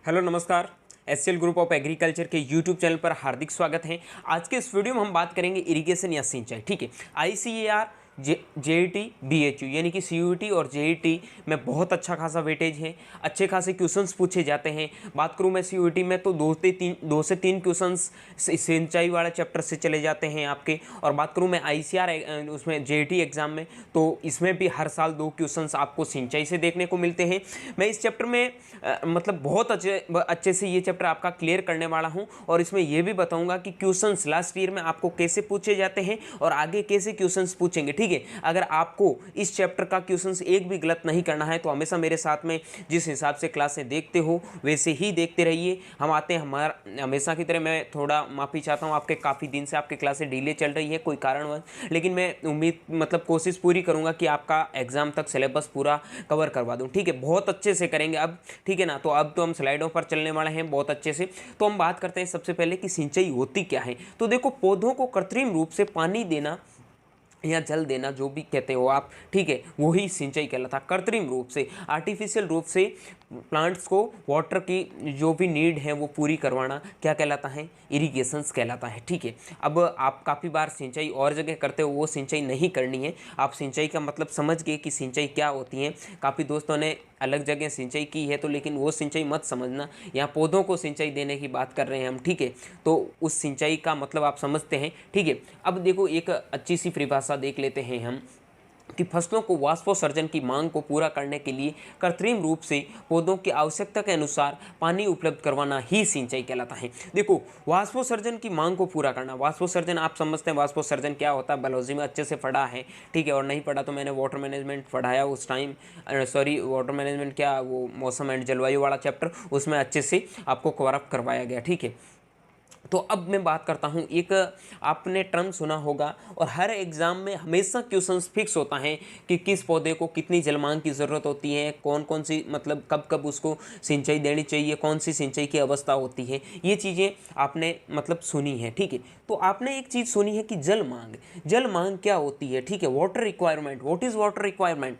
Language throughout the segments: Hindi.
हेलो नमस्कार। एससीएल ग्रुप ऑफ एग्रीकल्चर के यूट्यूब चैनल पर हार्दिक स्वागत है। आज के इस वीडियो में हम बात करेंगे इरिगेशन या सिंचाई। ठीक है, आईसीएआर जेईटी बीएचयू यानी कि सीयूईटी और जेईटी में बहुत अच्छा खासा वेटेज है, अच्छे खासे क्वेश्चंस पूछे जाते हैं। बात करूं मैं सीयूईटी में तो दो से तीन क्वेश्चंस सिंचाई वाले चैप्टर से चले जाते हैं आपके। और बात करूं मैं आईसीआर उसमें जेईटी एग्जाम में तो इसमें भी हर साल 2 क्वेश्चंस आपको सिंचाई से देखने को मिलते हैं। मैं इस चैप्टर में मतलब बहुत अच्छे से ये चैप्टर आपका क्लियर करने वाला हूं और इसमें यह भी बताऊंगा कि क्वेश्चंस लास्ट ईयर में आपको कैसे पूछे जाते हैं और आगे कैसे क्वेश्चंस पूछेंगे। ठीक है, अगर आपको इस चैप्टर का क्वेश्चंस एक भी गलत नहीं करना है तो हमेशा मेरे साथ में जिस हिसाब से क्लासें देखते हो वैसे ही देखते रहिए। हम आते हैं हमारा हमेशा की तरह। मैं थोड़ा माफ़ी चाहता हूँ, आपके काफ़ी दिन से आपके क्लासें डिले चल रही है कोई कारणवश, लेकिन मैं उम्मीद मतलब कोशिश पूरी करूँगा कि आपका एग्जाम तक सिलेबस पूरा कवर करवा दूँ। ठीक है, बहुत अच्छे से करेंगे अब। ठीक है ना, तो अब तो हम स्लाइडों पर चलने वाले हैं बहुत अच्छे से। तो हम बात करते हैं सबसे पहले कि सिंचाई होती क्या है। तो देखो, पौधों को कृत्रिम रूप से पानी देना या जल देना, जो भी कहते हो आप, ठीक है, वही सिंचाई कहलाता है। कृत्रिम रूप से, आर्टिफिशियल रूप से प्लांट्स को वाटर की जो भी नीड है वो पूरी करवाना क्या कहलाता है, इरिगेशंस कहलाता है। ठीक है, अब आप काफ़ी बार सिंचाई और जगह करते हो, वो सिंचाई नहीं करनी है। आप सिंचाई का मतलब समझ गए कि सिंचाई क्या होती है। काफ़ी दोस्तों ने अलग जगह सिंचाई की है तो लेकिन वो सिंचाई मत समझना, यहाँ पौधों को सिंचाई देने की बात कर रहे हैं हम। ठीक है, तो उस सिंचाई का मतलब आप समझते हैं। ठीक है, अब देखो एक अच्छी सी परिभाषा देख लेते हैं हम कि फसलों को वाष्पोत्सर्जन की मांग को पूरा करने के लिए कृत्रिम रूप से पौधों की आवश्यकता के अनुसार पानी उपलब्ध करवाना ही सिंचाई कहलाता है। देखो, वाष्पोत्सर्जन की मांग को पूरा करना, वाष्पोत्सर्जन आप समझते हैं वाष्पोत्सर्जन क्या होता है, बायोलॉजी में अच्छे से पढ़ा है। ठीक है, और नहीं पढ़ा तो मैंने वाटर मैनेजमेंट पढ़ाया उस टाइम, सॉरी वाटर मैनेजमेंट क्या, वो मौसम एंड जलवायु वाला चैप्टर, उसमें अच्छे से आपको कवर अप करवाया गया। ठीक है, तो अब मैं बात करता हूँ, एक आपने टर्म सुना होगा और हर एग्ज़ाम में हमेशा क्वेश्चंस फिक्स होता है कि किस पौधे को कितनी जलमांग की ज़रूरत होती है, कौन कौन सी मतलब कब कब उसको सिंचाई देनी चाहिए, कौन सी सिंचाई की अवस्था होती है, ये चीज़ें आपने मतलब सुनी है। ठीक है, तो आपने एक चीज़ सुनी है कि जल मांग क्या होती है। ठीक है, water requirement, what is water requirement,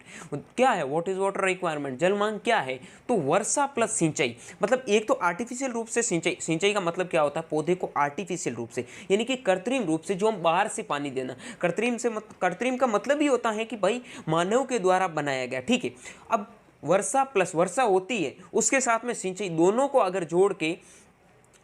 क्या है व्हाट इज़ वाटर रिक्वायरमेंट, जल मांग क्या है। तो वर्षा प्लस सिंचाई, मतलब एक तो आर्टिफिशियल रूप से सिंचाई का मतलब क्या होता है, पौधे को आर्टिफिशियल रूप से यानी कि कृत्रिम रूप से, जो हम बाहर से पानी देना। कृत्रिम का मतलब ही होता है कि भाई मानव के द्वारा बनाया गया। ठीक है, अब वर्षा प्लस वर्षा होती है, उसके साथ में सिंचाई, दोनों को अगर जोड़ के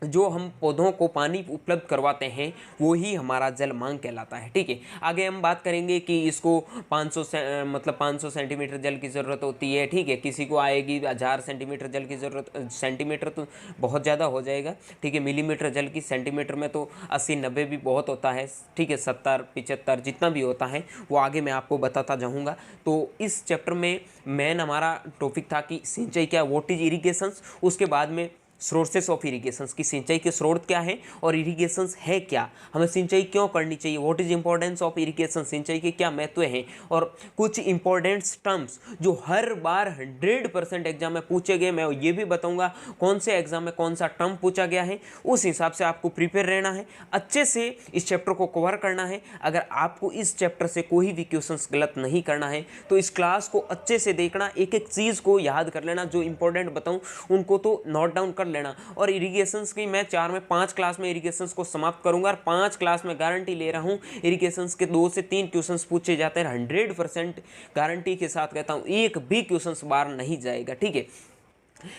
जो हम पौधों को पानी उपलब्ध करवाते हैं वो ही हमारा जल मांग कहलाता है। ठीक है, आगे हम बात करेंगे कि इसको 500 से मतलब 500 सेंटीमीटर जल की ज़रूरत होती है। ठीक है, किसी को आएगी 1000 सेंटीमीटर जल की ज़रूरत। सेंटीमीटर तो बहुत ज़्यादा हो जाएगा। ठीक है, मिलीमीटर जल की, सेंटीमीटर में तो 80-90 भी बहुत होता है। ठीक है, 70-75 जितना भी होता है वो आगे मैं आपको बताता जाऊँगा। तो इस चैप्टर में मेन हमारा टॉपिक था कि सिंचाई क्या, व्हाट इज इरिगेशंस। उसके बाद में सोर्सेस ऑफ इरिगेशंस की, सिंचाई के स्रोत क्या है और इरिगेशंस है क्या, हमें सिंचाई क्यों करनी चाहिए, what is importance of irrigation, सिंचाई के क्या महत्व हैं, और कुछ इंपॉर्टेंट टर्म्स जो हर बार 100% एग्जाम में पूछे गए। मैं ये भी बताऊंगा कौन से एग्जाम में कौन सा टर्म पूछा गया है, उस हिसाब से आपको प्रिपेयर रहना है, अच्छे से इस चैप्टर को कवर करना है। अगर आपको इस चैप्टर से कोई भी क्वेश्चन गलत नहीं करना है तो इस क्लास को अच्छे से देखना, एक एक चीज़ को याद कर लेना, जो इंपॉर्टेंट बताऊँ उनको तो नोट डाउन कर लेना। और इरिगेशंस की मैं 5 क्लास में इरिगेशंस को समाप्त करूंगा और 5 क्लास में गारंटी ले रहा हूं इरिगेशंस के 2 से 3 क्वेश्चंस पूछे जाते हैं। 100% गारंटी के साथ कहता हूं, एक भी क्वेश्चंस बाहर नहीं जाएगा। ठीक है,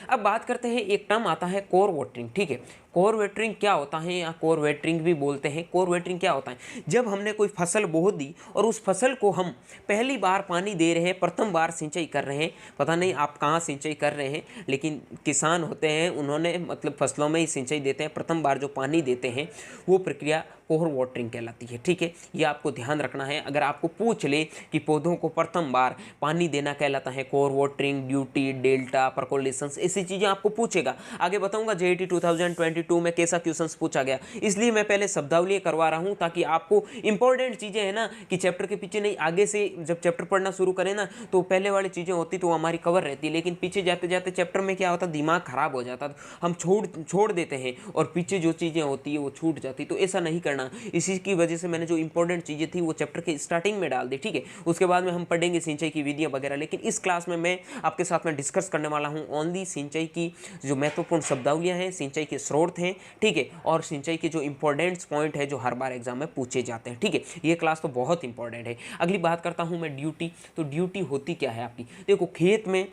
अब बात करते हैं, एक टर्म आता है कोर वाटरिंग। ठीक है, कोर वाटरिंग क्या होता है, या कोर वाटरिंग भी बोलते हैं। कोर वाटरिंग क्या होता है, जब हमने कोई फसल बो दी और उस फसल को हम पहली बार पानी दे रहे हैं, प्रथम बार सिंचाई कर रहे हैं, पता नहीं आप कहाँ सिंचाई कर रहे हैं, लेकिन किसान होते हैं उन्होंने मतलब फसलों में ही सिंचाई देते हैं, प्रथम बार जो पानी देते हैं वो प्रक्रिया कोर वाटरिंग कहलाती है। ठीक है, ये आपको ध्यान रखना है। अगर आपको पूछ ले कि पौधों को प्रथम बार पानी देना कहलाता है कोर वाटरिंग, ड्यूटी, डेल्टा, परकोलेशंस, ऐसी चीज़ें आपको पूछेगा। आगे बताऊंगा जेईटी 2022 यूनिट 2 में कैसा क्वेश्चंस पूछा गया, इसलिए मैं पहले शब्दावली करवा रहा हूँ ताकि आपको इंपॉर्टेंट चीज़ें है ना कि चैप्टर के पीछे नहीं, आगे से जब चैप्टर पढ़ना शुरू करें ना तो पहले वाली चीज़ें होती तो हमारी कवर रहती, लेकिन पीछे जाते जाते चैप्टर में क्या होता, दिमाग खराब हो जाता, हम छोड़ देते हैं और पीछे जो चीज़ें होती है वो छूट जाती। तो ऐसा नहीं करना, इसी की वजह से मैंने जो इंपॉर्टेंट चीज़ें थी वो चैप्टर के स्टार्टिंग में डाल दी, ठीक है। उसके बाद में हम पढ़ेंगे सिंचाई की विधियाँ वगैरह, लेकिन इस क्लास में मैं आपके साथ में डिस्कस करने वाला हूँ ओनली सिंचाई की जो महत्वपूर्ण शब्दावलियाँ हैं, सिंचाई के स्रोत हैं, ठीक है, और सिंचाई के जो इंपॉर्टेंट पॉइंट है जो हर बार एग्जाम में पूछे जाते हैं, ठीक है। ये क्लास तो बहुत इंपॉर्टेंट है। अगली बात करता हूँ मैं ड्यूटी। तो ड्यूटी होती क्या है आपकी, देखो खेत में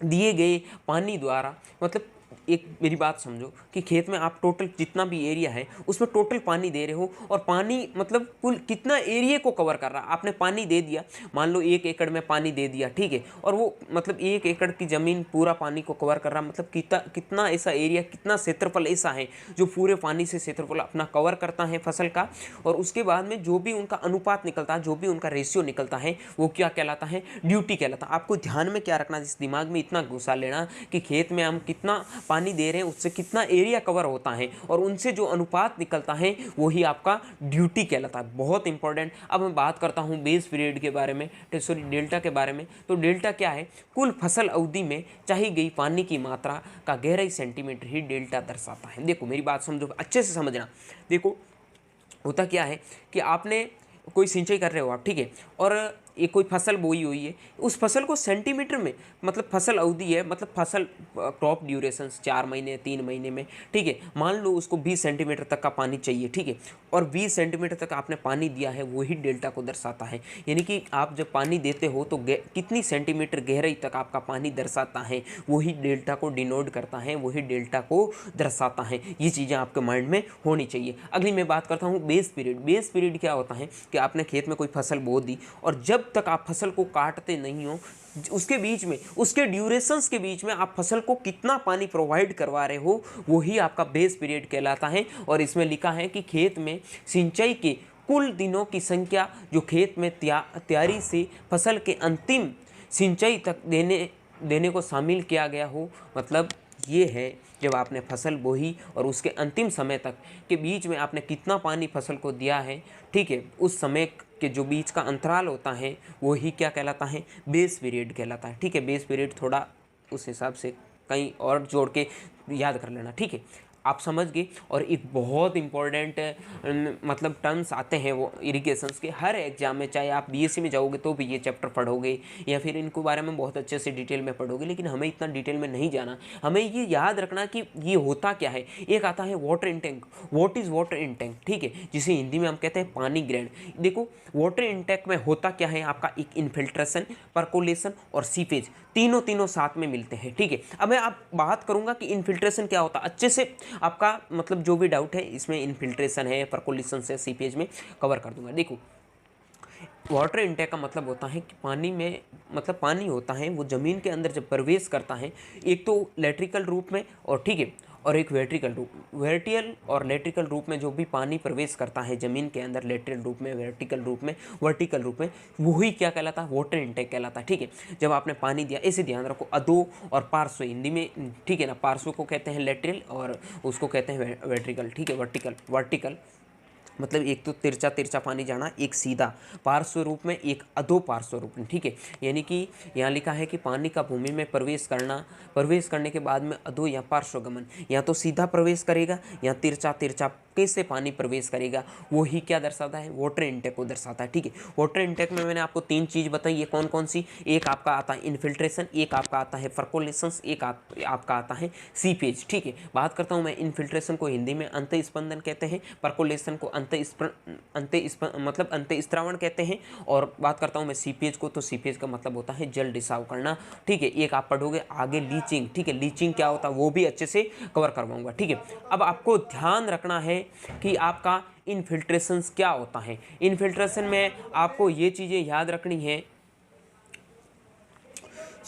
दिए गए पानी द्वारा, मतलब एक मेरी बात समझो कि खेत में आप टोटल जितना भी एरिया है उसमें टोटल पानी दे रहे हो, और पानी मतलब कुल कितना एरिया को कवर कर रहा है। आपने पानी दे दिया, मान लो 1 एकड़ में पानी दे दिया, ठीक है, और वो मतलब 1 एकड़ की ज़मीन पूरा पानी को कवर कर रहा, मतलब कितना ऐसा एरिया, कितना क्षेत्रफल ऐसा है जो पूरे पानी से क्षेत्रफल अपना कवर करता है फसल का। और उसके बाद में जो भी उनका अनुपात निकलता है, जो भी उनका रेशियो निकलता है, वो क्या कहलाता है, ड्यूटी कहलाता है। आपको ध्यान में क्या रखना, जिस दिमाग में इतना घुसा लेना कि खेत में हम कितना पानी दे रहे हैं उससे कितना एरिया कवर होता है, और उनसे जो अनुपात निकलता है वही आपका ड्यूटी कहलाता है। बहुत इंपॉर्टेंट। अब मैं बात करता हूँ बेस पीरियड के बारे में, सॉरी डेल्टा के बारे में। तो डेल्टा क्या है, कुल फसल अवधि में चाही गई पानी की मात्रा का गहराई सेंटीमीटर ही डेल्टा दर्शाता है। देखो मेरी बात समझो, अच्छे से समझना। देखो होता क्या है कि आपने कोई सिंचाई कर रहे हो आप, ठीक है, और एक कोई फसल बोई हुई है, उस फसल को सेंटीमीटर में, मतलब फसल अवधि है, मतलब फसल क्रॉप ड्यूरेशंस 4 महीने 3 महीने में, ठीक है, मान लो उसको 20 सेंटीमीटर तक का पानी चाहिए, ठीक है, और 20 सेंटीमीटर तक आपने पानी दिया है, वही डेल्टा को दर्शाता है। यानी कि आप जब पानी देते हो तो कितनी सेंटीमीटर गहराई तक आपका पानी दर्शाता है, वही डेल्टा को डिनोट करता है, वही डेल्टा को दर्शाता है। ये चीज़ें आपके माइंड में होनी चाहिए। अगली मैं बात करता हूँ बेस पीरियड। बेस पीरियड क्या होता है कि आपने खेत में कोई फसल बो दी, और जब तक आप फसल को काटते नहीं हो उसके बीच में, उसके ड्यूरेशंस के बीच में आप फसल को कितना पानी प्रोवाइड करवा रहे हो, वही आपका बेस पीरियड कहलाता है। और इसमें लिखा है कि खेत में सिंचाई के कुल दिनों की संख्या जो खेत में तैयारी से फसल के अंतिम सिंचाई तक देने को शामिल किया गया हो। मतलब ये है जब आपने फसल बोई और उसके अंतिम समय तक के बीच में आपने कितना पानी फसल को दिया है, ठीक है, उस समय के जो बीच का अंतराल होता है वही क्या कहलाता है, बेस पीरियड कहलाता है, ठीक है। बेस पीरियड थोड़ा उस हिसाब से कहीं और जोड़ के याद कर लेना, ठीक है, आप समझ गए। और एक बहुत इंपॉर्टेंट मतलब टर्म्स आते हैं वो इरिगेशंस के, हर एग्जाम में, चाहे आप बीएससी में जाओगे तो भी ये चैप्टर पढ़ोगे या फिर इनको बारे में बहुत अच्छे से डिटेल में पढ़ोगे, लेकिन हमें इतना डिटेल में नहीं जाना। हमें ये याद रखना कि ये होता क्या है। एक आता है water intake. What is water intake, ठीक है, जिसे हिंदी में हम कहते हैं पानी ग्रहण। देखो वाटर इनटेक में होता क्या है, आपका एक इन्फिल्ट्रेशन, परकोलेशन और सीपेज, तीनों साथ में मिलते हैं, ठीक है। अब मैं आप बात करूंगा कि इन्फिल्ट्रेशन क्या होता है, अच्छे से आपका मतलब जो भी डाउट है इसमें इन्फिल्ट्रेशन है, परकोलेशन से, सीपेज में कवर कर दूंगा। देखो वाटर इनटेक का मतलब होता है कि पानी में, मतलब पानी होता है वो ज़मीन के अंदर जब प्रवेश करता है, एक तो लेट्रिकल रूप में, और ठीक है, और एक वर्टिकल रूप, वर्टिकल और लेट्रिकल रूप में जो भी पानी प्रवेश करता है ज़मीन के अंदर, लेटरल रूप में, वर्टिकल रूप में, वही क्या कहलाता है, वाटर इनटेक कहलाता है, ठीक है। जब आपने पानी दिया, ऐसे ध्यान रखो, अधो और पार्श्व हिंदी में, ठीक है ना, पार्श्व को कहते हैं लेटरल और उसको कहते हैं वर्टिकल, ठीक है, वर्टिकल मतलब एक तो तिरछा पानी जाना, एक सीधा पार्श्व रूप में, एक अधो पार्श्व रूप में, ठीक है। यानी कि यहाँ लिखा है कि पानी का भूमि में प्रवेश करने के बाद में अधो या पार्श्व गमन, या तो सीधा प्रवेश करेगा या तिरछा कैसे पानी प्रवेश करेगा, वो ही क्या दर्शाता है, वाटर इनटेक को दर्शाता है, ठीक है। वाटर इनटेक में मैंने आपको 3 चीज़ बताई, ये कौन कौन सी, एक आपका आता है इन्फिल्ट्रेशन, एक आपका आता है परकोलेशन, एक आपका आता है सीपेज, ठीक है। बात करता हूँ मैं इन्फिल्ट्रेशन को हिंदी में अंतःस्पंदन कहते हैं, परकोलेशन को मतलब अंतःस्त्रावण कहते हैं, और बात करता हूँ मैं सीपेज को, तो सीपेज का मतलब होता है जल रिसाव करना, ठीक है। एक आप पढ़ोगे आगे लीचिंग, ठीक है, लीचिंग क्या होता है वो भी अच्छे से कवर करवाऊंगा, ठीक है। अब आपको ध्यान रखना है कि आपका इन्फिल्ट्रेशन क्या होता है। इन्फिल्ट्रेशन में आपको ये चीज़ें याद रखनी है,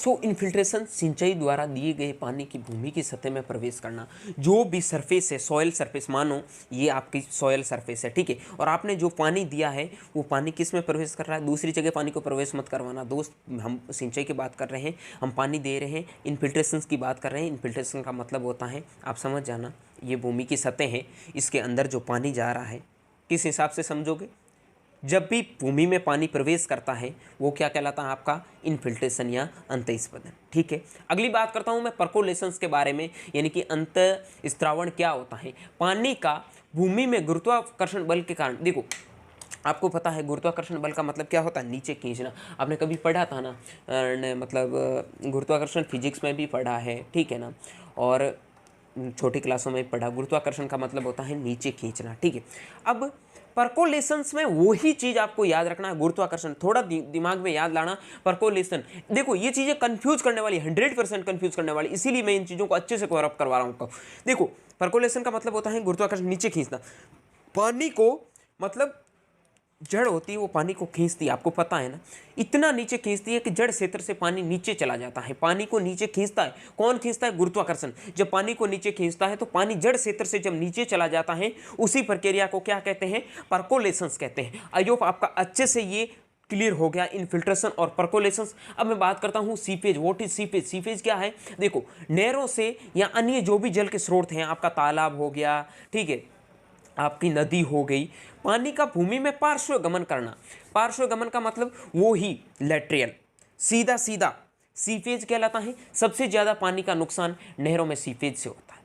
सो इन्फिल्ट्रेशन सिंचाई द्वारा दिए गए पानी की भूमि की सतह में प्रवेश करना। जो भी सरफेस है, सॉयल सरफेस, मानो ये आपकी सॉयल सरफेस है, ठीक है, और आपने जो पानी दिया है वो पानी किस में प्रवेश कर रहा है, दूसरी जगह पानी को प्रवेश मत करवाना दोस्त। हम सिंचाई की बात कर रहे हैं, हम पानी दे रहे हैं, इन्फिल्ट्रेशन की बात कर रहे हैं। इन्फिल्ट्रेशन का मतलब होता है, आप समझ जाना, ये भूमि की सतह है, इसके अंदर जो पानी जा रहा है, किस हिसाब से समझोगे, जब भी भूमि में पानी प्रवेश करता है वो क्या कहलाता है आपका, इन्फिल्ट्रेशन या अंतःस्पदन, ठीक है। अगली बात करता हूँ मैं परकोलेशंस के बारे में, यानी कि अंतःस्त्रावण क्या होता है। पानी का भूमि में गुरुत्वाकर्षण बल के कारण, देखो आपको पता है गुरुत्वाकर्षण बल का मतलब क्या होता है, नीचे खींचना। आपने कभी पढ़ा था ना, मतलब गुरुत्वाकर्षण फिजिक्स में भी पढ़ा है, ठीक है ना, और छोटी क्लासों में पढ़ा। गुरुत्वाकर्षण का मतलब होता है नीचे खींचना, ठीक है। अब परकोलेशंस में वही चीज आपको याद रखना है, गुरुत्वाकर्षण थोड़ा दिमाग में याद लाना। परकोलेशन, देखो ये चीजें कंफ्यूज करने वाली, 100% कंफ्यूज करने वाली, इसीलिए मैं इन चीजों को अच्छे से कवर अप करवा रहा हूँ। देखो परकोलेशन का मतलब होता है गुरुत्वाकर्षण, नीचे खींचना। पानी को, मतलब जड़ होती है वो पानी को खींचती है, आपको पता है ना, इतना नीचे खींचती है कि जड़ क्षेत्र से पानी नीचे चला जाता है। पानी को नीचे खींचता है कौन, खींचता है गुरुत्वाकर्षण। जब पानी को नीचे खींचता है तो पानी जड़ क्षेत्र से जब नीचे चला जाता है, उसी प्रक्रिया को क्या कहते हैं, परकोलेशंस कहते हैं। आई होप आपका अच्छे से ये क्लियर हो गया, इन्फिल्ट्रेशन और परकोलेशंस। अब मैं बात करता हूँ seepage. What is seepage? Seepage क्या है, देखो नहरों से या अन्य जो भी जल के स्रोत हैं, आपका तालाब हो गया, ठीक है, आपकी नदी हो गई, पानी का भूमि में पार्श्व गमन करना। पार्श्व गमन का मतलब वो ही लैटरल, सीधा सीधा सीपेज कहलाता है। सबसे ज़्यादा पानी का नुकसान नहरों में सीपेज से होता है।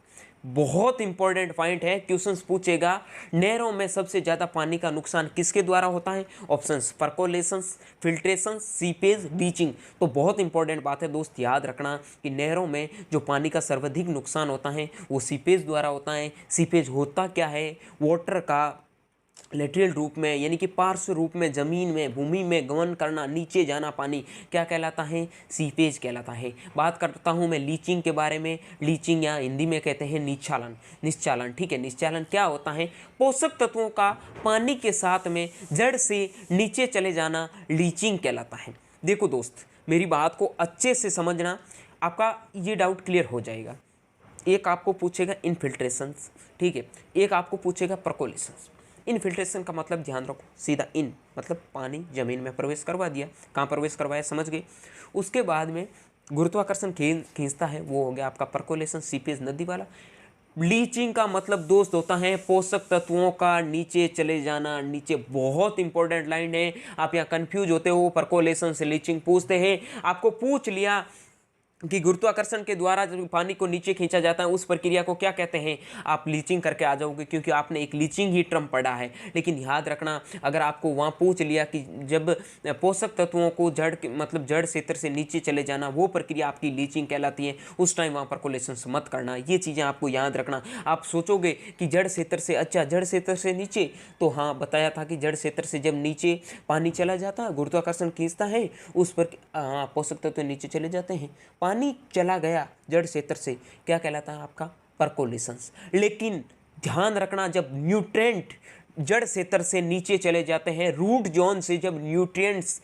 बहुत इंपॉर्टेंट पॉइंट है, क्वेश्चंस पूछेगा, नहरों में सबसे ज़्यादा पानी का नुकसान किसके द्वारा होता है? Options percolations, filtration, seepage, leaching. तो बहुत इंपॉर्टेंट बात है दोस्त, याद रखना कि नहरों में जो पानी का सर्वाधिक नुकसान होता है वो सीपेज द्वारा होता है। सीपेज होता क्या है? वाटर का लेटरल रूप में, यानी कि पार्श्व रूप में जमीन में, भूमि में गमन करना, नीचे जाना पानी, क्या कहलाता है? सीपेज कहलाता है। बात करता हूँ मैं लीचिंग के बारे में। लीचिंग या हिंदी में कहते हैं निश्चालन, निश्चालन, ठीक है। निश्चालन क्या होता है? पोषक तत्वों का पानी के साथ में जड़ से नीचे चले जाना लीचिंग कहलाता है। देखो दोस्त, मेरी बात को अच्छे से समझना, आपका ये डाउट क्लियर हो जाएगा। एक आपको पूछेगा इनफिल्ट्रेशंस, ठीक है, एक आपको पूछेगा परकोलेशंस। इनफिल्ट्रेशन का मतलब ध्यान रखो, सीधा इन मतलब पानी जमीन में प्रवेश करवा दिया। कहाँ प्रवेश करवाया समझ गए। उसके बाद में गुरुत्वाकर्षण खींचता है, वो हो गया आपका परकोलेशन, सीपेज नदी वाला। लीचिंग का मतलब दोस्त होता है पोषक तत्वों का नीचे चले जाना। नीचे, बहुत इंपॉर्टेंट लाइन है, आप यहाँ कंफ्यूज होते हो, परकोलेशन से लीचिंग पूछते हैं। आपको पूछ लिया कि गुरुत्वाकर्षण के द्वारा जब पानी को नीचे खींचा जाता है उस प्रक्रिया को क्या कहते हैं, आप लीचिंग करके आ जाओगे, क्योंकि आपने एक लीचिंग ही टर्म पढ़ा है। लेकिन याद रखना, अगर आपको वहाँ पूछ लिया कि जब पोषक तत्वों को जड़ मतलब जड़ क्षेत्र से नीचे चले जाना, वो प्रक्रिया आपकी लीचिंग कहलाती है, उस टाइम वहाँ पर परकोलेशन मत करना। ये चीज़ें आपको याद रखना। आप सोचोगे कि जड़ क्षेत्र से, अच्छा जड़ क्षेत्र से नीचे, तो हाँ बताया था कि जड़ क्षेत्र से जब नीचे पानी चला जाता है, गुरुत्वाकर्षण खींचता है, उस पर हाँ पोषक तत्व नीचे चले जाते हैं, पानी चला गया जड़ क्षेत्र से, क्या कहलाता है आपका? परकोलेशंस। लेकिन ध्यान रखना, जब न्यूट्रिएंट जड़ क्षेत्र से नीचे चले जाते हैं, रूट जोन से जब न्यूट्रिएंट्स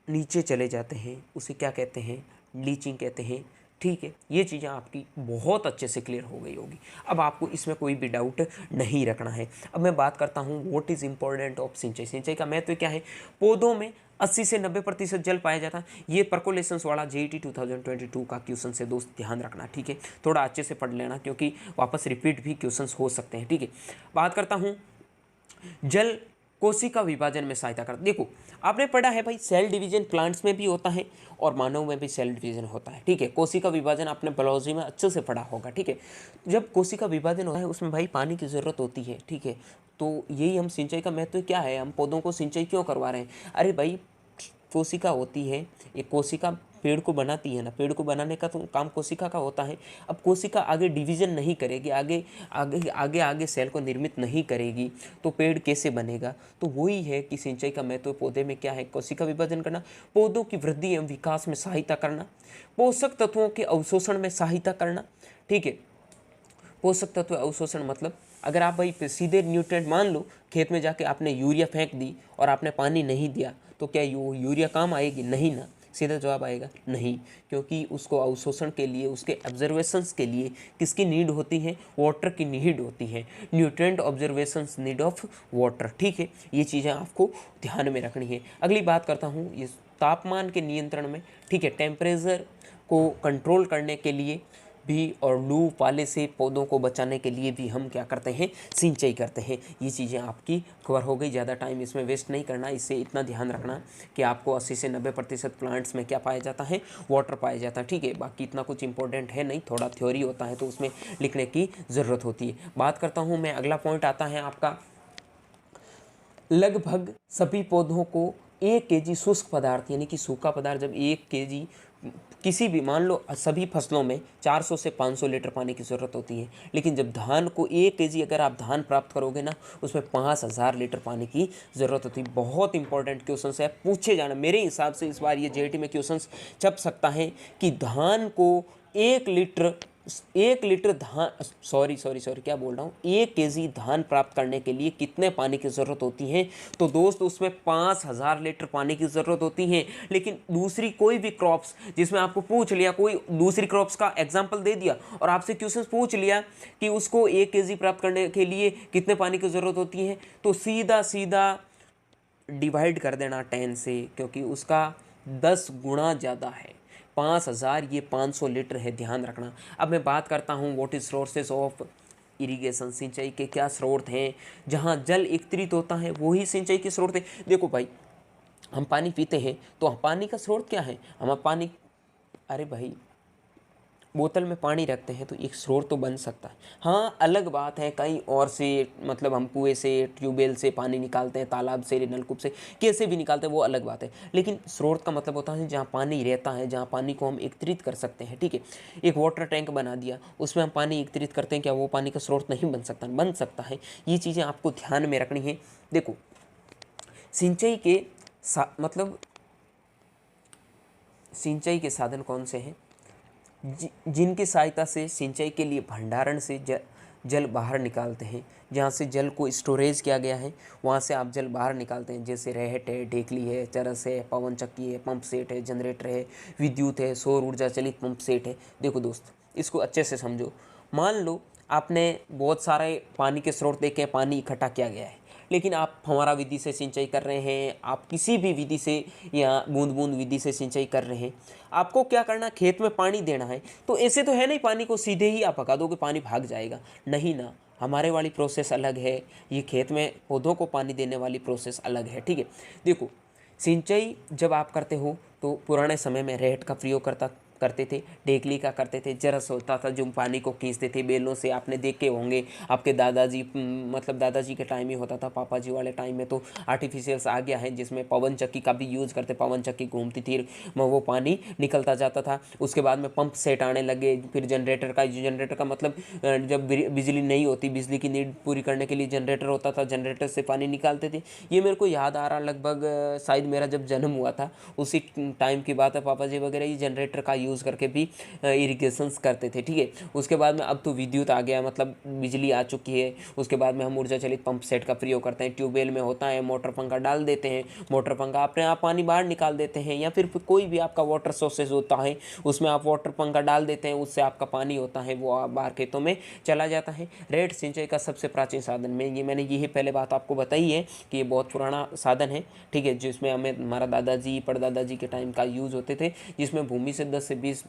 नीचे चले जाते हैं, उसे क्या कहते हैं? लीचिंग कहते हैं, ठीक है। ये चीज़ें आपकी बहुत अच्छे से क्लियर हो गई होगी। अब आपको इसमें कोई भी डाउट नहीं रखना है। अब मैं बात करता हूँ व्हाट इज़ इंपॉर्टेंट ऑफ सिंचाई। सिंचाई का महत्व क्या है? पौधों में 80 से 90% जल पाया जाता है। ये परकोलेशंस वाला JET 2022 का क्वेश्चन से दोस्त ध्यान रखना, ठीक है। थोड़ा अच्छे से पढ़ लेना, क्योंकि वापस रिपीट भी क्वेश्चंस हो सकते हैं, ठीक है। बात करता हूँ जल कोशिका विभाजन में सहायता करता। देखो आपने पढ़ा है भाई, सेल डिवीजन प्लांट्स में भी होता है और मानव में भी सेल डिवीजन होता है, ठीक है। कोशिका विभाजन आपने बायोलॉजी में अच्छे से पढ़ा होगा, ठीक है। जब कोशिका विभाजन होता है उसमें भाई पानी की ज़रूरत होती है, ठीक है। तो यही हम सिंचाई का महत्व क्या है, हम पौधों को सिंचाई क्यों करवा रहे हैं? अरे भाई कोशिका होती है, एक कोशिका पेड़ को बनाती है ना, पेड़ को बनाने का तो काम कोशिका का होता है। अब कोशिका आगे डिवीजन नहीं करेगी, आगे आगे आगे आगे सेल को निर्मित नहीं करेगी, तो पेड़ कैसे बनेगा? तो वही है कि सिंचाई का महत्व पौधे में क्या है? कोशिका विभाजन करना, पौधों की वृद्धि एवं विकास में सहायता करना, पोषक तत्वों के अवशोषण में सहायता करना, ठीक है। पोषक तत्व अवशोषण मतलब अगर आप भाई सीधे न्यूट्रिएंट, मान लो खेत में जाके आपने यूरिया फेंक दी और आपने पानी नहीं दिया, तो क्या यूरिया काम आएगी? नहीं ना। सीधा जवाब आएगा नहीं, क्योंकि उसको अवशोषण के लिए, उसके ऑब्जर्वेशंस के लिए किसकी नीड होती है? वाटर की नीड होती है। Nutrient observations need of water, ठीक है, ये चीज़ें आपको ध्यान में रखनी है। अगली बात करता हूँ ये तापमान के नियंत्रण में, ठीक है, टेम्परेचर को कंट्रोल करने के लिए भी और लू पाले से पौधों को बचाने के लिए भी हम क्या करते हैं? सिंचाई करते हैं। ये चीज़ें आपकी कवर हो गई, ज़्यादा टाइम इसमें वेस्ट नहीं करना। इससे इतना ध्यान रखना कि आपको 80 से 90% प्लांट्स में क्या पाया जाता है? वाटर पाया जाता है, ठीक है। बाकी इतना कुछ इंपॉर्टेंट है नहीं, थोड़ा थ्योरी होता है तो उसमें लिखने की ज़रूरत होती है। बात करता हूँ मैं, अगला पॉइंट आता है आपका, लगभग सभी पौधों को 1 केजी शुष्क पदार्थ यानी कि सूखा पदार्थ, जब 1 केजी किसी भी, मान लो सभी फसलों में 400 से 500 लीटर पानी की ज़रूरत होती है, लेकिन जब धान को 1 केजी अगर आप धान प्राप्त करोगे ना, उसमें 5000 लीटर पानी की ज़रूरत होती है। बहुत इंपॉर्टेंट क्वेश्चन है, पूछे जाना। मेरे हिसाब से इस बार ये जेईटी में क्वेश्चन छप सकता है कि धान को 1 लीटर धान, सॉरी क्या बोल रहा हूँ, 1 केजी धान प्राप्त करने के लिए कितने पानी की ज़रूरत होती है? तो दोस्त उसमें 5000 लीटर पानी की ज़रूरत होती है। लेकिन दूसरी कोई भी क्रॉप्स जिसमें आपको पूछ लिया, कोई दूसरी क्रॉप्स का एग्जाम्पल दे दिया और आपसे क्वेश्चन पूछ लिया कि उसको 1 केजी प्राप्त करने के लिए कितने पानी की ज़रूरत होती है, तो सीधा सीधा डिवाइड कर देना 10 से, क्योंकि उसका 10 गुना ज़्यादा है। 5000 ये 500 लीटर है, ध्यान रखना। अब मैं बात करता हूँ what is sources of irrigation, सिंचाई के क्या स्रोत हैं? जहाँ जल एकत्रित होता है वही सिंचाई के स्रोत है। देखो भाई, हम पानी पीते हैं तो पानी का स्रोत क्या है? हम पानी, अरे भाई, बोतल में पानी रखते हैं तो एक स्रोत तो बन सकता है। हाँ, अलग बात है कहीं और से, मतलब हम कुएं से, ट्यूबवेल से पानी निकालते हैं, तालाब से, नलकूप से, कैसे भी निकालते हैं, वो अलग बात है। लेकिन स्रोत का मतलब होता है जहाँ पानी रहता है, जहाँ पानी को हम एकत्रित कर सकते हैं, ठीक है। एक वाटर टैंक बना दिया, उसमें हम पानी एकत्रित करते हैं, क्या वो पानी का स्रोत नहीं बन सकता? बन सकता है। ये चीज़ें आपको ध्यान में रखनी है। देखो, सिंचाई के मतलब सिंचाई के साधन कौन से हैं? जिनकी सहायता से सिंचाई के लिए भंडारण से जल बाहर निकालते हैं। जहाँ से जल को स्टोरेज किया गया है वहाँ से आप जल बाहर निकालते हैं, जैसे रहट है, ढेकली है, चरस है, पवन चक्की है, पंप सेट है, जनरेटर है, विद्युत है, सौर ऊर्जा चलित पंप सेट है। देखो दोस्त, इसको अच्छे से समझो। मान लो आपने बहुत सारे पानी के स्रोत देखे, पानी इकट्ठा किया गया है, लेकिन आप फव्वारा विधि से सिंचाई कर रहे हैं, आप किसी भी विधि से या बूंद बूंद विधि से सिंचाई कर रहे हैं, आपको क्या करना, खेत में पानी देना है। तो ऐसे तो है नहीं पानी को सीधे ही आप भगा दोगे, पानी भाग जाएगा, नहीं ना। हमारे वाली प्रोसेस अलग है, ये खेत में पौधों को पानी देने वाली प्रोसेस अलग है, ठीक है। देखो, सिंचाई जब आप करते हो तो पुराने समय में रेहट का प्रयोग करते थे, ढेकली का करते थे, जरस होता था जो पानी को खींचते थे बैलों से। आपने देखे होंगे, आपके दादाजी, मतलब दादाजी के टाइम ही होता था, पापा जी वाले टाइम में तो आर्टिफिशियल्स आ गया है जिसमें पवन चक्की का भी यूज़ करते, पवन चक्की घूमती थी, वो पानी निकलता जाता था। उसके बाद में पंप सेट आने लगे, फिर जनरेटर का मतलब जब बिजली नहीं होती, बिजली की नीड पूरी करने के लिए जनरेटर होता था, जनरेटर से पानी निकालते थे। ये मेरे को याद आ रहा, लगभग शायद मेरा जब जन्म हुआ था उसी टाइम की बात है। पापा जी वगैरह ये जनरेटर का यूज़ करके भी इरिगेशंस करते थे, ठीक है। उसके बाद में अब तो विद्युत आ गया, मतलब बिजली आ चुकी है। उसके बाद में हम ऊर्जा चलित पंप सेट का प्रयोग करते हैं। ट्यूबवेल में होता है, मोटर पंखा डाल देते हैं, मोटर पंखा अपने आप पानी बाहर निकाल देते हैं, या फिर कोई भी आपका वाटर सोर्सेज होता है उसमें आप वाटर पंखा डाल देते हैं, उससे आपका पानी होता है वो बाहर खेतों में चला जाता है। रेट सिंचाई का सबसे प्राचीन साधन में ये मैंने यही पहले बात आपको बताई है कि ये बहुत पुराना साधन है, ठीक है, जिसमें हमें हमारा दादाजी परदादाजी के टाइम का यूज़ होते थे, जिसमें भूमि से 10 से 20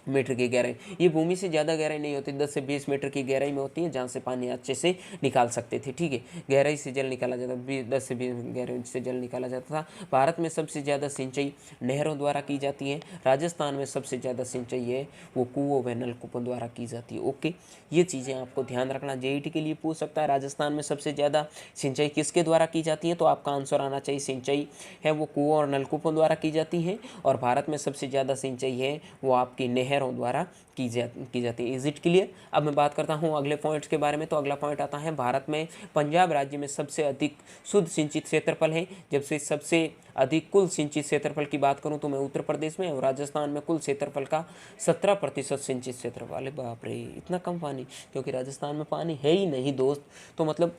मीटर की गहराई, ये भूमि से ज़्यादा गहराई नहीं होती, 10 से 20 मीटर की गहराई में होती है, जहाँ से पानी अच्छे से निकाल सकते थे, ठीक है। गहराई से जल निकाला जाता, 10 से 20 गहराई से जल निकाला जाता था। भारत में सबसे ज़्यादा सिंचाई नहरों द्वारा की जाती है। राजस्थान में सबसे ज़्यादा सिंचाई है वो कुओं व नलकूपों द्वारा की जाती है। ओके, ये चीज़ें आपको ध्यान रखना। जेईटी के लिए पूछ सकता है राजस्थान में सबसे ज़्यादा सिंचाई किसके द्वारा की जाती है, तो आपका आंसर आना चाहिए सिंचाई है वो कुओं और नलकूपों द्वारा की जाती है। और भारत में सबसे ज़्यादा सिंचाई है वो आपकी नहरों द्वारा की जाती है। Is it clear? अब मैं बात करता हूँ अगले पॉइंट्स के बारे में। तो अगला पॉइंट आता है, भारत में पंजाब राज्य में सबसे अधिक शुद्ध सिंचित क्षेत्रफल है। जब से सबसे अधिक कुल सिंचित क्षेत्रफल की बात करूं तो मैं उत्तर प्रदेश में, और राजस्थान में कुल क्षेत्रफल का 17% सिंचित क्षेत्रफल। अरे बाप रे, इतना कम पानी, क्योंकि राजस्थान में पानी है ही नहीं दोस्त। तो मतलब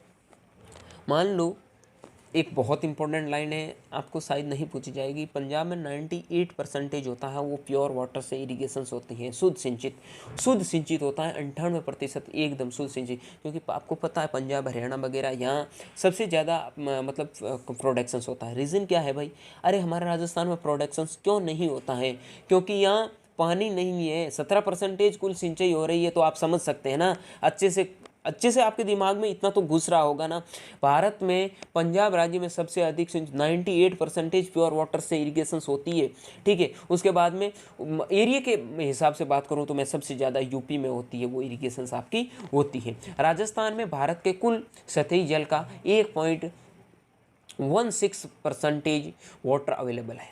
मान लो एक बहुत इंपॉर्टेंट लाइन है, आपको शायद नहीं पूछी जाएगी। पंजाब में 98% होता है वो प्योर वाटर से इरिगेशन होती हैं, शुद्ध सिंचित होता है। 98% एकदम शुद्ध सिंचित, क्योंकि आपको पता है पंजाब हरियाणा वगैरह यहाँ सबसे ज़्यादा मतलब प्रोडक्शंस होता है। रीज़न क्या है भाई? अरे हमारे राजस्थान में प्रोडक्शंस क्यों नहीं होता है? क्योंकि यहाँ पानी नहीं है। 17% कुल सिंचाई हो रही है, तो आप समझ सकते हैं ना, अच्छे से आपके दिमाग में इतना तो घुस रहा होगा ना। भारत में पंजाब राज्य में सबसे अधिक 98% प्योर वाटर से इरिगेशन होती है, ठीक है। उसके बाद में एरिया के हिसाब से बात करूं तो मैं सबसे ज़्यादा यूपी में होती है वो इरिगेशन आपकी होती है। राजस्थान में भारत के कुल सतही जल का 1.16% वाटर अवेलेबल है।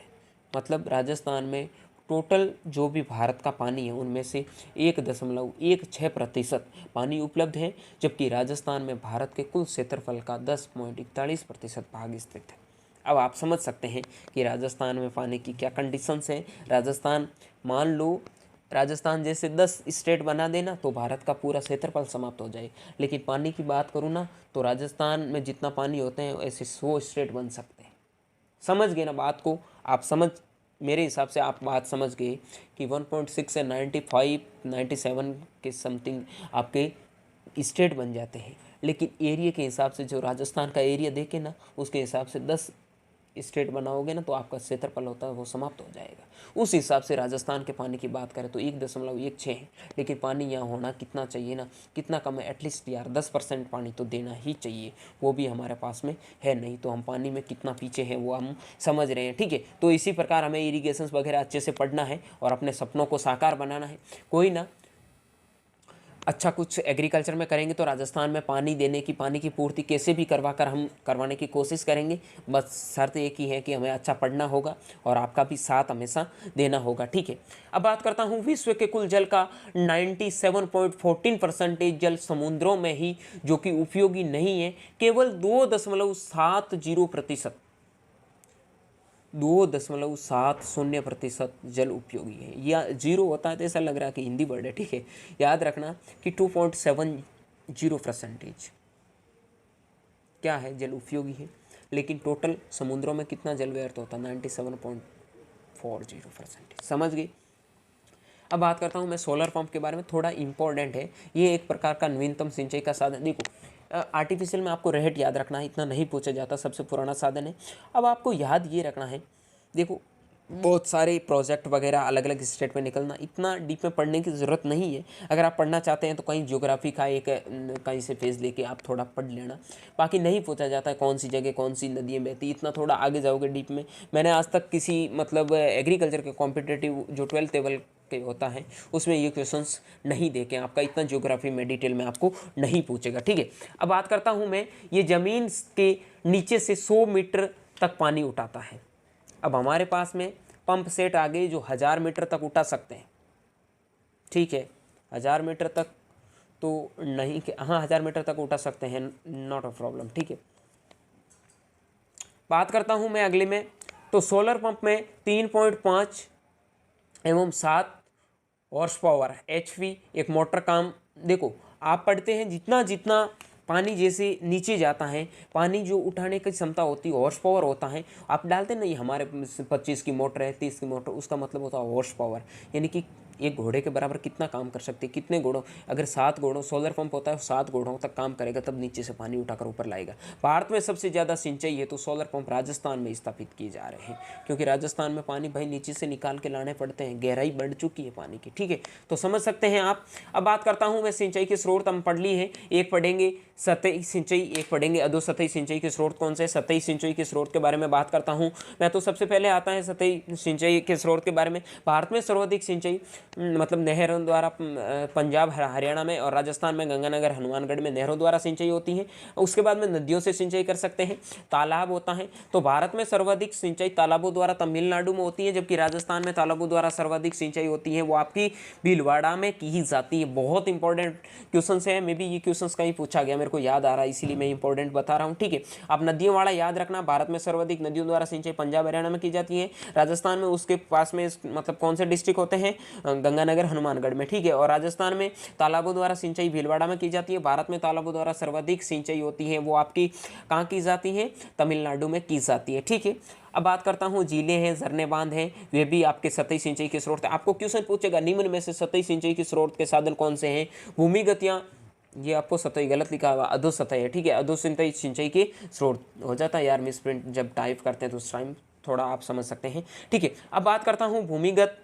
मतलब राजस्थान में टोटल जो भी भारत का पानी है उनमें से 1.16% पानी उपलब्ध है, जबकि राजस्थान में भारत के कुल क्षेत्रफल का 10.41% भाग स्थित है। अब आप समझ सकते हैं कि राजस्थान में पानी की क्या कंडीशंस हैं। राजस्थान, मान लो राजस्थान जैसे 10 स्टेट बना देना तो भारत का पूरा क्षेत्रफल समाप्त हो जाए। लेकिन पानी की बात करूँ ना, तो राजस्थान में जितना पानी होते हैं ऐसे 100 स्टेट बन सकते हैं। समझ गए ना बात को? आप मेरे हिसाब से आप बात समझ गए कि 1.6 से 95 97 के समथिंग आपके स्टेट बन जाते हैं। लेकिन एरिया के हिसाब से जो राजस्थान का एरिया देखे ना, उसके हिसाब से 10 स्टेट बनाओगे ना तो आपका क्षेत्रफल होता है वो समाप्त हो जाएगा। उस हिसाब से राजस्थान के पानी की बात करें तो 1.16 है। लेकिन पानी यहाँ होना कितना चाहिए ना, कितना कम है, एटलीस्ट यार 10% पानी तो देना ही चाहिए। वो भी हमारे पास में है नहीं, तो हम पानी में कितना पीछे हैं वो हम समझ रहे हैं, ठीक है। तो इसी प्रकार हमें इरीगेशन वगैरह अच्छे से पढ़ना है और अपने सपनों को साकार बनाना है। कोई ना, अच्छा कुछ एग्रीकल्चर में करेंगे तो राजस्थान में पानी देने की, पानी की पूर्ति कैसे भी हम करवाने की कोशिश करेंगे। बस शर्त एक ही है कि हमें अच्छा पढ़ना होगा और आपका भी साथ हमेशा देना होगा, ठीक है। अब बात करता हूँ विश्व के कुल जल का 97.14% जल समुद्रों में ही जो कि उपयोगी नहीं है। केवल 2.70% 2.70% जल उपयोगी है। या जीरो होता है तो ऐसा लग रहा है कि हिंदी वर्ड है, ठीक है। याद रखना कि 2.70% क्या है, जल उपयोगी है। लेकिन टोटल समुद्रों में कितना जल व्यर्थ होता है? 97.40%। समझ गए? अब बात करता हूँ मैं सोलर पंप के बारे में, थोड़ा इंपॉर्टेंट है। ये एक प्रकार का नवीनतम सिंचाई का साधन। देखो आर्टिफिशियल में आपको रेट याद रखना है, इतना नहीं पूछा जाता, सबसे पुराना साधन है। अब आपको याद ये रखना है, देखो बहुत सारे प्रोजेक्ट वगैरह अलग अलग स्टेट में निकलना, इतना डीप में पढ़ने की ज़रूरत नहीं है। अगर आप पढ़ना चाहते हैं तो कहीं ज्योग्राफी का एक कहीं से पेज लेके आप थोड़ा पढ़ लेना। बाकी नहीं पूछा जाता है कौन सी जगह कौन सी नदियाँ बहती, इतना थोड़ा आगे जाओगे डीप में। मैंने आज तक किसी मतलब एग्रीकल्चर के कॉम्पिटिटिव जो 12th लेवल के होता है उसमें ये क्वेश्चंस नहीं देखे आपका, इतना ज्योग्राफी में डिटेल में आपको नहीं पूछेगा, ठीक है। अब बात करता हूँ मैं, ये ज़मीन के नीचे से 100 मीटर तक पानी उठाता है। अब हमारे पास में पंप सेट आ गए जो 1000 मीटर तक उठा सकते हैं, ठीक है। 1000 मीटर तक तो नहीं, हाँ 1000 मीटर तक उठा सकते हैं, नॉट अ प्रॉब्लम, ठीक है। बात करता हूँ मैं अगले में, तो सोलर पंप में 3.5 एवं 7 हॉर्स पावर HP एक मोटर काम। देखो आप पढ़ते हैं जितना जितना पानी जैसे नीचे जाता है, पानी जो उठाने की क्षमता होती है हॉर्स पावर होता है। आप डालते नहीं हमारे 25 की मोटर है, 30 की मोटर, उसका मतलब होता है हॉर्स पावर, यानी कि एक घोड़े के बराबर कितना काम कर सकते हैं, कितने घोड़ों, अगर 7 घोड़ों सोलर पंप होता है 7 घोड़ों तक काम करेगा तब नीचे से पानी उठाकर ऊपर लाएगा। भारत में सबसे ज़्यादा सिंचाई है तो सोलर पंप राजस्थान में स्थापित किए जा रहे हैं, क्योंकि राजस्थान में पानी भाई नीचे से निकाल के लाने पड़ते हैं, गहराई बढ़ चुकी है पानी की, ठीक है। तो समझ सकते हैं आप। अब बात करता हूँ मैं सिंचाई के स्रोत, हम पढ़ ली है, एक पढ़ेंगे सतही सिंचाई, एक पढ़ेंगे अधोसतही सिंचाई के स्रोत कौन से। सतही सिंचाई के स्रोत के बारे में बात करता हूँ मैं, तो सबसे पहले आता है सतही सिंचाई के स्रोत के बारे में। भारत में सर्वाधिक सिंचाई मतलब नहरों द्वारा पंजाब हरियाणा में और राजस्थान में गंगानगर हनुमानगढ़ में नहरों द्वारा सिंचाई होती है। उसके बाद में नदियों से सिंचाई कर सकते हैं, तालाब होता है। तो भारत में सर्वाधिक सिंचाई तालाबों द्वारा तमिलनाडु में होती है, जबकि राजस्थान में तालाबों द्वारा सर्वाधिक सिंचाई होती है वो आपकी भीलवाड़ा में की जाती है। बहुत इंपॉर्टेंट क्वेश्चन है, मे बी ये क्वेश्चन कहीं पूछा गया, मेरे को याद आ रहा है इसीलिए मैं इंपॉर्टेंट बता रहा हूँ, ठीक है। आप नदियों वाला याद रखना, भारत में सर्वाधिक नदियों द्वारा सिंचाई पंजाब हरियाणा में की जाती है। राजस्थान में उसके पास में मतलब कौन से डिस्ट्रिक्ट होते हैं, गंगानगर हनुमानगढ़ में, ठीक है। और राजस्थान में तालाबों द्वारा सिंचाई भीलवाड़ा में की जाती है। भारत में तालाबों द्वारा सर्वाधिक सिंचाई होती है वो आपकी कहाँ की जाती है, तमिलनाडु में की जाती है, ठीक है। अब बात करता हूँ झीलें हैं, झरने, बांध हैं, वे भी आपके सतही सिंचाई के स्रोत हैं। आपको क्वेश्चन पूछेगा निम्न में से सतही सिंचाई के स्रोत के साधन कौन से हैं, भूमिगत या, ये आपको सतही गलत लिखा हुआ, अधोसतही है, ठीक है। अधोसतही सिंचाई के स्रोत हो जाता है यार, मिस प्रिंट जब टाइप करते हैं तो उस टाइम थोड़ा आप समझ सकते हैं, ठीक है। अब बात करता हूँ भूमिगत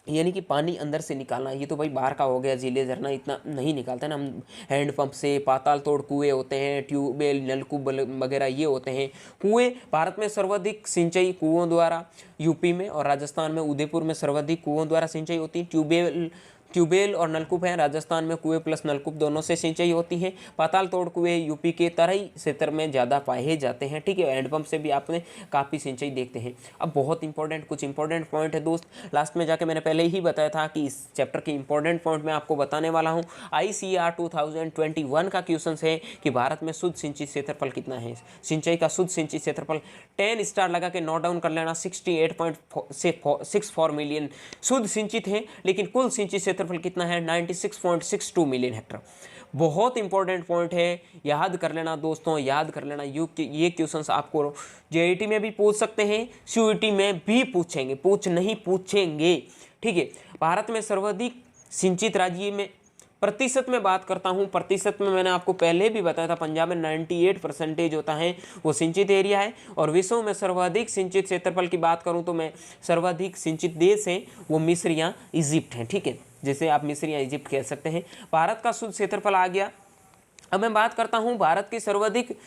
यानी कि पानी अंदर से निकालना, ये तो भाई बाहर का हो गया, झीले झरना इतना नहीं निकालते ना हम, हैंडपंप से, पाताल तोड़ कुएँ होते हैं, ट्यूबवेल, नलकूप वगैरह ये होते हैं। कुएँ, भारत में सर्वाधिक सिंचाई कुओं द्वारा यूपी में और राजस्थान में उदयपुर में सर्वाधिक कुओं द्वारा सिंचाई होती है। ट्यूबवेल और नलकूप हैं, राजस्थान में कुएं प्लस नलकूप दोनों से सिंचाई होती है। पाताल तोड़ कुएं यूपी के तराई क्षेत्र में ज़्यादा पाए जाते हैं, ठीक है। हैंडपंप से भी आपने काफ़ी सिंचाई देखते हैं। अब बहुत इंपॉर्टेंट कुछ इंपॉर्टेंट पॉइंट है दोस्त, लास्ट में जाके मैंने पहले ही बताया था कि इस चैप्टर के इंपॉर्टेंट पॉइंट मैं आपको बताने वाला हूँ। ICAR 2021 का क्वेश्चन है कि भारत में शुद्ध सिंचित क्षेत्रफल कितना है। सिंचाई का शुद्ध सिंचित क्षेत्रफल 10 स्टार लगा के नोट डाउन कर लेना, 68.64 मिलियन शुद्ध सिंचित है, लेकिन कुल सिंचित क्षेत्रफल कितना है, 96.62 मिलियन हेक्टर। बहुत इंपॉर्टेंट पॉइंट है, याद कर लेना दोस्तों, याद कर लेना। ये क्वेश्चंस आपको JET में भी पूछ सकते हैं, CUET में भी पूछेंगे, ठीक है। भारत में सर्वाधिक सिंचित राज्य में प्रतिशत में बात करता हूँ, प्रतिशत में मैंने आपको पहले भी बताया था, पंजाब में 98% होता है वो सिंचित एरिया है। और विश्व में सर्वाधिक सिंचित क्षेत्रफल की बात करूँ तो मैं सर्वाधिक सिंचित देश है वो मिस्र या इजिप्ट है, ठीक है, जैसे आप मिस्र या इजिप्ट कह सकते हैं। भारत का शुद्ध क्षेत्रफल आ गया। अब मैं बात करता हूं भारत की सर्वाधिक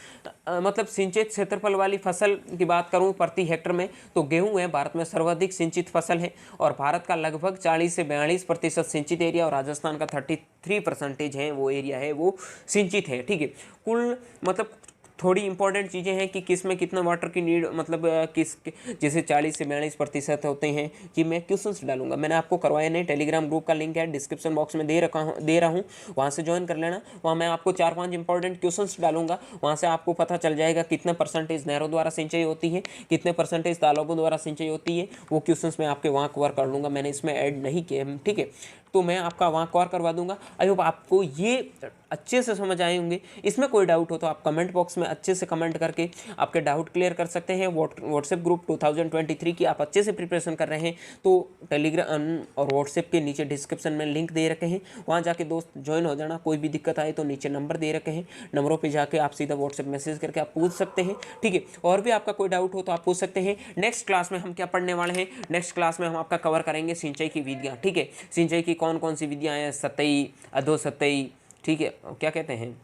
मतलब सिंचित क्षेत्रफल वाली फसल की बात करूं प्रति हेक्टर में, तो गेहूं है भारत में सर्वाधिक सिंचित फसल है। और भारत का लगभग 40 से 42% सिंचित एरिया और राजस्थान का 33% है वो एरिया है वो सिंचित है, ठीक है। कुल मतलब थोड़ी इंपॉर्टेंट चीज़ें हैं कि किस में कितना वाटर की नीड, मतलब किस जैसे 40 से 42% होते हैं कि मैं क्वेश्चंस डालूंगा, मैंने आपको करवाया नहीं। टेलीग्राम ग्रुप का लिंक है डिस्क्रिप्शन बॉक्स में दे रहा हूँ, वहाँ से ज्वाइन कर लेना। वहाँ मैं आपको 4-5 इंपॉर्टेंट क्वेश्चंस डालूंगा, वहाँ से आपको पता चल जाएगा कितने परसेंटेज नहरों द्वारा सिंचाई होती है, कितने परसेंटेज तालाबों द्वारा सिंचाई होती है। वो क्वेश्चंस मैं आपके वहाँ कवर कर लूँगा, मैंने इसमें ऐड नहीं किए, ठीक है, तो मैं आपका वहाँ कवर करवा दूंगा। आई होप आपको ये अच्छे से समझ आए होंगे। इसमें कोई डाउट हो तो आप कमेंट बॉक्स में अच्छे से कमेंट करके आपके डाउट क्लियर कर सकते हैं। व्हाट्सएप ग्रुप 2023 की आप अच्छे से प्रिपरेशन कर रहे हैं तो टेलीग्राम और व्हाट्सएप के नीचे डिस्क्रिप्शन में लिंक दे रखे हैं, वहाँ जाके दोस्त ज्वाइन हो जाना। कोई भी दिक्कत आए तो नीचे नंबर दे रखे हैं, नंबरों पर जाके आप सीधा व्हाट्सएप मैसेज करके आप पूछ सकते हैं, ठीक है। और भी आपका कोई डाउट हो तो आप पूछ सकते हैं। नेक्स्ट क्लास में हम क्या पढ़ने वाले हैं, नेक्स्ट क्लास में हम आपका कवर करेंगे सिंचाई की विधियाँ, ठीक है। सिंचाई की कौन कौन सी विधियाँ हैं, सतही, अधोसतही, ठीक है, क्या कहते हैं,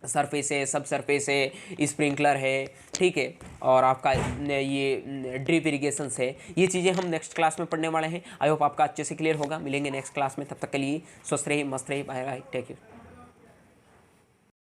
सरफेस है, सब सरफेस है, स्प्रिंकलर है, ठीक है, और आपका ये ड्रिप इरिगेशन है। ये चीज़ें हम नेक्स्ट क्लास में पढ़ने वाले हैं। आई होप आपका अच्छे से क्लियर होगा। मिलेंगे नेक्स्ट क्लास में, तब तक के लिए स्वस्थ रहिए, मस्त रहिए, बाय बाय, टेक केयर।